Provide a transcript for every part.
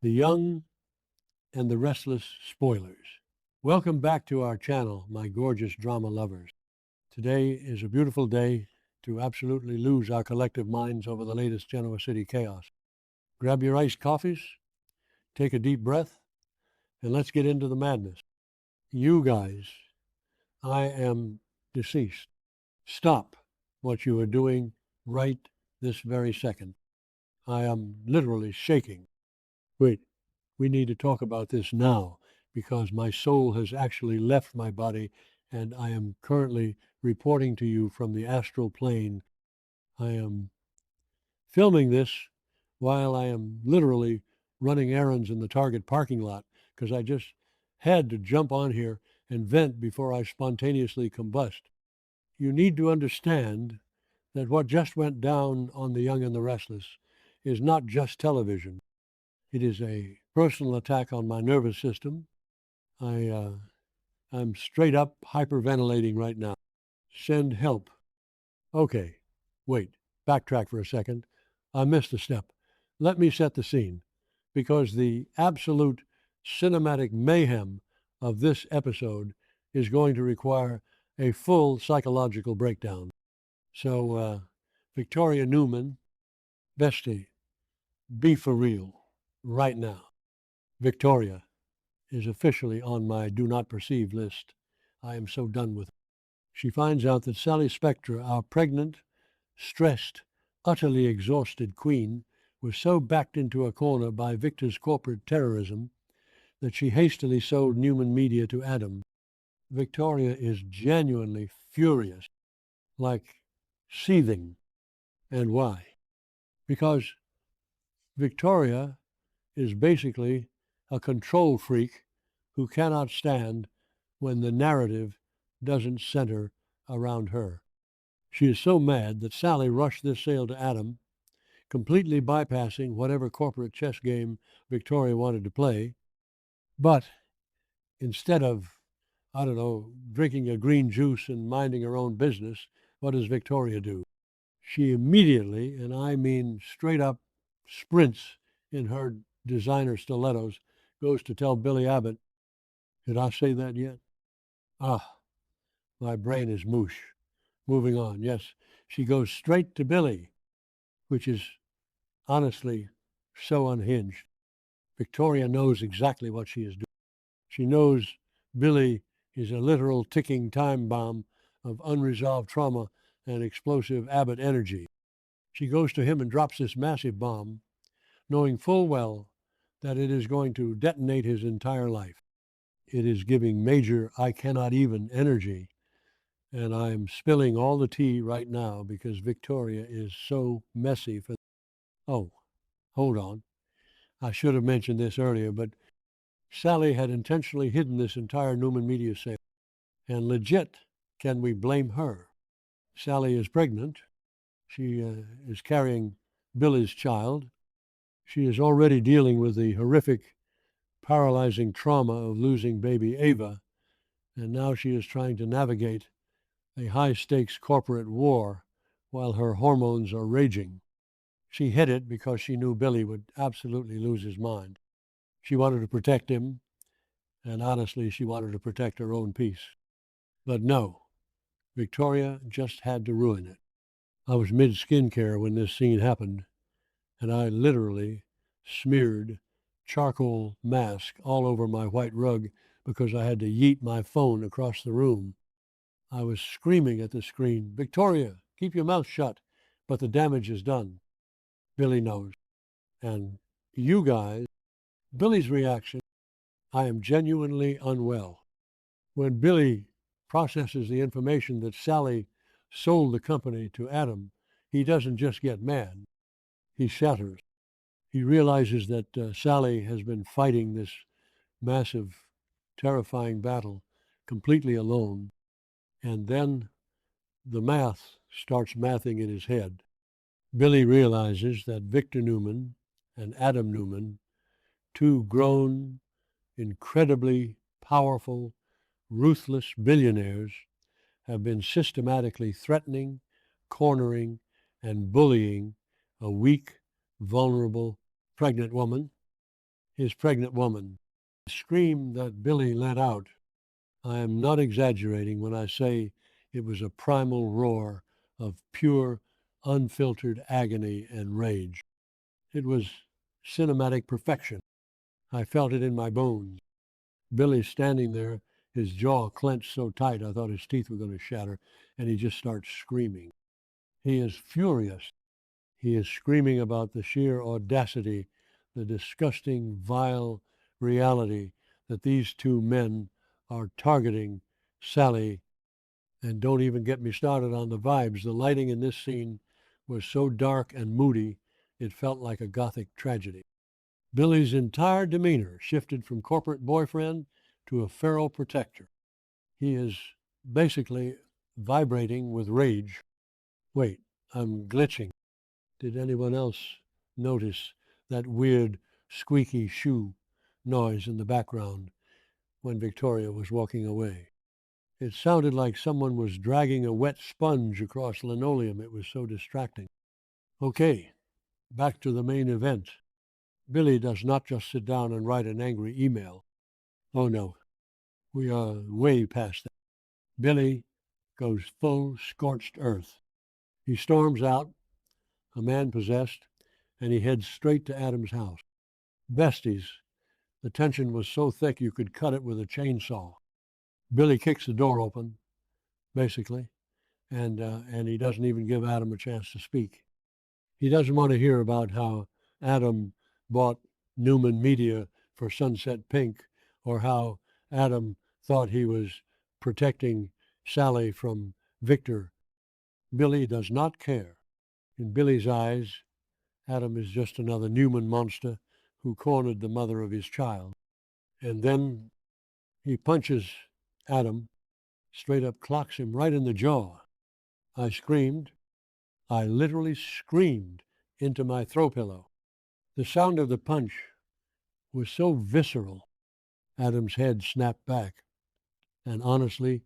The Young and the Restless Spoilers. Welcome back to our channel, my gorgeous drama lovers. Today is a beautiful day to absolutely lose our collective minds over the latest Genoa City chaos. Grab your iced coffees, take a deep breath, and let's get into the madness. You guys, I am deceased. Stop what you are doing right this very second. I am literally shaking. Wait, we need to talk about this now because my soul has actually left my body and I am currently reporting to you from the astral plane. I am filming this while I am literally running errands in the Target parking lot because I just had to jump on here and vent before I spontaneously combust. You need to understand that what just went down on The Young and the Restless is not just television. It is a personal attack on my nervous system. I'm straight up hyperventilating right now. Send help. Okay, wait, backtrack for a second. I missed a step. Let me set the scene, because the absolute cinematic mayhem of this episode is going to require a full psychological breakdown. So, Victoria Newman, bestie, be for real right now. Victoria is officially on my do not perceive list. I am so done with it. She finds out that Sally Spectra, our pregnant, stressed, utterly exhausted queen, was so backed into a corner by Victor's corporate terrorism that she hastily sold Newman Media to Adam. Victoria is genuinely furious, like seething. And why? Because Victoria is basically a control freak who cannot stand when the narrative doesn't center around her. She is so mad that Sally rushed this sale to Adam, completely bypassing whatever corporate chess game Victoria wanted to play. But instead of, I don't know, drinking a green juice and minding her own business, what does Victoria do? She immediately, and I mean straight up, sprints in her designer stilettos, goes to tell Billy Abbott. Did I say that yet? Ah, my brain is moosh. Moving on. Yes, she goes straight to Billy, which is honestly so unhinged. Victoria knows exactly what she is doing. She knows Billy is a literal ticking time bomb of unresolved trauma and explosive Abbott energy. She goes to him and drops this massive bomb, knowing full well that it is going to detonate his entire life. It is giving major I cannot even energy. And I'm spilling all the tea right now because Victoria is so messy for. Oh, hold on. I should have mentioned this earlier, but Sally had intentionally hidden this entire Newman Media sale. And legit, can we blame her? Sally is pregnant. She is carrying Billy's child. She is already dealing with the horrific, paralyzing trauma of losing baby Ava, and now she is trying to navigate a high-stakes corporate war while her hormones are raging. She hid it because she knew Billy would absolutely lose his mind. She wanted to protect him, and honestly, she wanted to protect her own peace. But no, Victoria just had to ruin it. I was mid-skincare when this scene happened, and I literally smeared charcoal mask all over my white rug because I had to yeet my phone across the room. I was screaming at the screen, Victoria, keep your mouth shut, but the damage is done. Billy knows. And you guys, Billy's reaction, I am genuinely unwell. When Billy processes the information that Sally sold the company to Adam, he doesn't just get mad, he shatters. He realizes that Sally has been fighting this massive, terrifying battle completely alone. And then the math starts mathing in his head. Billy realizes that Victor Newman and Adam Newman, two grown, incredibly powerful, ruthless billionaires, have been systematically threatening, cornering, and bullying a weak, vulnerable, pregnant woman. his pregnant woman. The scream that Billy let out, I am not exaggerating when I say it was a primal roar of pure, unfiltered agony and rage. It was cinematic perfection. I felt it in my bones. Billy's standing there, his jaw clenched so tight I thought his teeth were going to shatter, and he just starts screaming. He is furious. He is screaming about the sheer audacity, the disgusting, vile reality that these two men are targeting Sally. And don't even get me started on the vibes. The lighting in this scene was so dark and moody, it felt like a gothic tragedy. Billy's entire demeanor shifted from corporate boyfriend to a feral protector. He is basically vibrating with rage. Wait, I'm glitching. Did anyone else notice that weird squeaky shoe noise in the background when Victoria was walking away? It sounded like someone was dragging a wet sponge across linoleum. It was so distracting. Okay, back to the main event. Billy does not just sit down and write an angry email. Oh no, we are way past that. Billy goes full scorched earth. He storms out, a man possessed, and he heads straight to Adam's house. Besties, the tension was so thick you could cut it with a chainsaw. Billy kicks the door open, basically, and he doesn't even give Adam a chance to speak. He doesn't want to hear about how Adam bought Newman Media for Sunset Pink, or how Adam thought he was protecting Sally from Victor. Billy does not care. In Billy's eyes, Adam is just another Newman monster who cornered the mother of his child. And then he punches Adam, straight up clocks him right in the jaw. I screamed. I literally screamed into my throw pillow. The sound of the punch was so visceral. Adam's head snapped back. And honestly,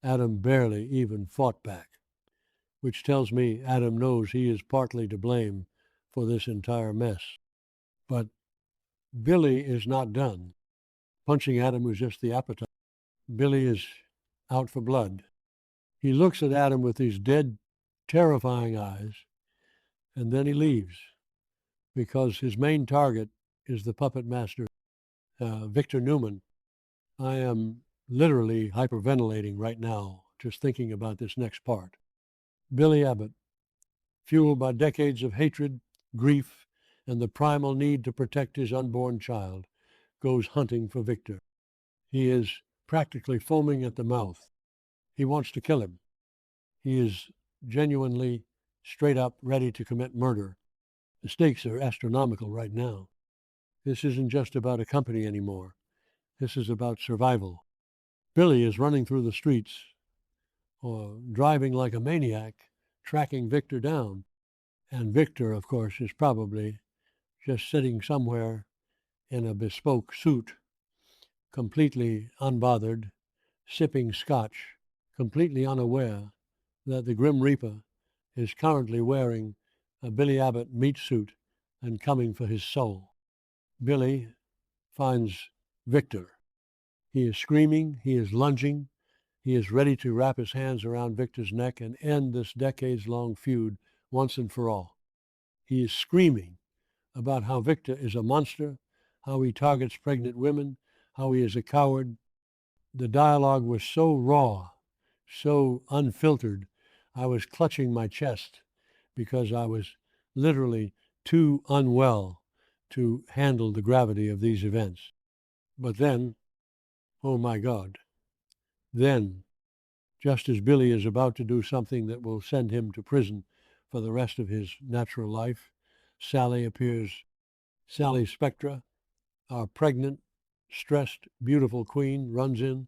Adam barely even fought back, which tells me Adam knows he is partly to blame for this entire mess. But Billy is not done. Punching Adam was just the appetite. Billy is out for blood. He looks at Adam with these dead, terrifying eyes, and then he leaves because his main target is the puppet master, Victor Newman. I am literally hyperventilating right now just thinking about this next part. Billy Abbott, fueled by decades of hatred, grief, and the primal need to protect his unborn child, goes hunting for Victor. He is practically foaming at the mouth. He wants to kill him. He is genuinely, straight up ready to commit murder. The stakes are astronomical right now. This isn't just about a company anymore. This is about survival. Billy is running through the streets or driving like a maniac, tracking Victor down. And Victor, of course, is probably just sitting somewhere in a bespoke suit, completely unbothered, sipping scotch, completely unaware that the Grim Reaper is currently wearing a Billy Abbott meat suit and coming for his soul. Billy finds Victor. He is screaming, he is lunging, he is ready to wrap his hands around Victor's neck and end this decades-long feud once and for all. He is screaming about how Victor is a monster, how he targets pregnant women, how he is a coward. The dialogue was so raw, so unfiltered, I was clutching my chest because I was literally too unwell to handle the gravity of these events. But then, oh my God, then, just as Billy is about to do something that will send him to prison for the rest of his natural life, Sally appears. Sally Spectra, our pregnant, stressed, beautiful queen, runs in.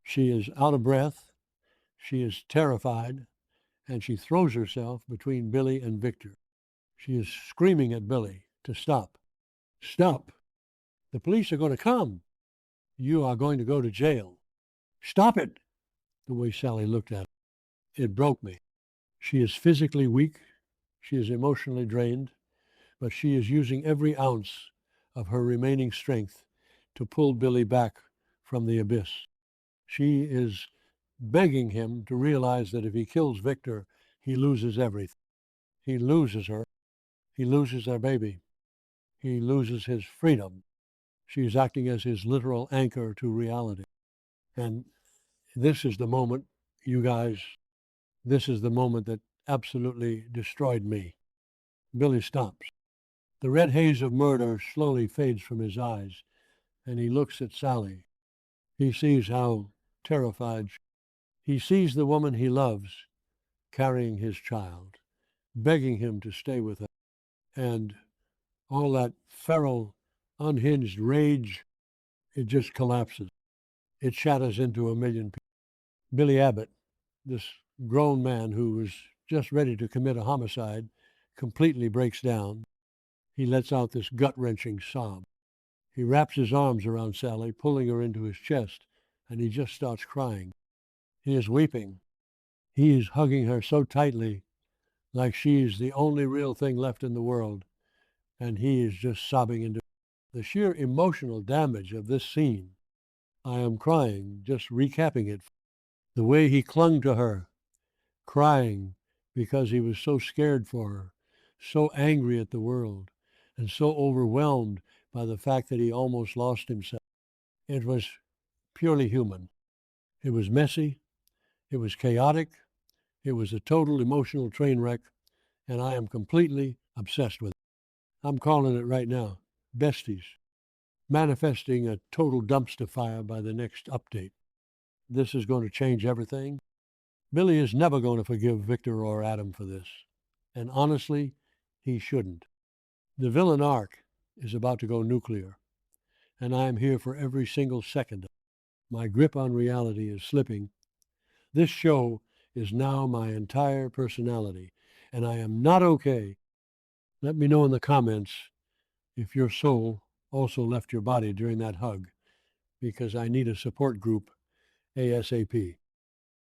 She is out of breath. She is terrified, and she throws herself between Billy and Victor. She is screaming at Billy to stop. Stop. The police are going to come. You are going to go to jail. Stop it. The way Sally looked at it broke me. She is physically weak. She is emotionally drained, but she is using every ounce of her remaining strength to pull Billy back from the abyss. She is begging him to realize that if he kills Victor, he loses everything. He loses her. He loses their baby. He loses his freedom. She's acting as his literal anchor to reality. And this is the moment, you guys, this is the moment that absolutely destroyed me. Billy stops. The red haze of murder slowly fades from his eyes, and he looks at Sally. He sees how terrified he sees the woman he loves carrying his child, begging him to stay with her, and all that feral, unhinged rage, it just collapses. It shatters into a million people. Billy Abbott, this grown man who was just ready to commit a homicide, completely breaks down. He lets out this gut-wrenching sob. He wraps his arms around Sally, pulling her into his chest, and he just starts crying. He is weeping. He is hugging her so tightly, like she's the only real thing left in the world, and he is just sobbing into the sheer emotional damage of this scene. I am crying, just recapping it. The way he clung to her, crying because he was so scared for her, so angry at the world, and so overwhelmed by the fact that he almost lost himself. It was purely human. It was messy. It was chaotic. It was a total emotional train wreck, and I am completely obsessed with it. I'm calling it right now, Besties, manifesting a total dumpster fire by the next update. This is going to change everything. Billy is never going to forgive Victor or Adam for this, and honestly, he shouldn't. The villain arc is about to go nuclear, and I am here for every single second. My grip on reality is slipping. This show is now my entire personality, and I am not okay. Let me know in the comments if your soul also left your body during that hug, because I need a support group ASAP.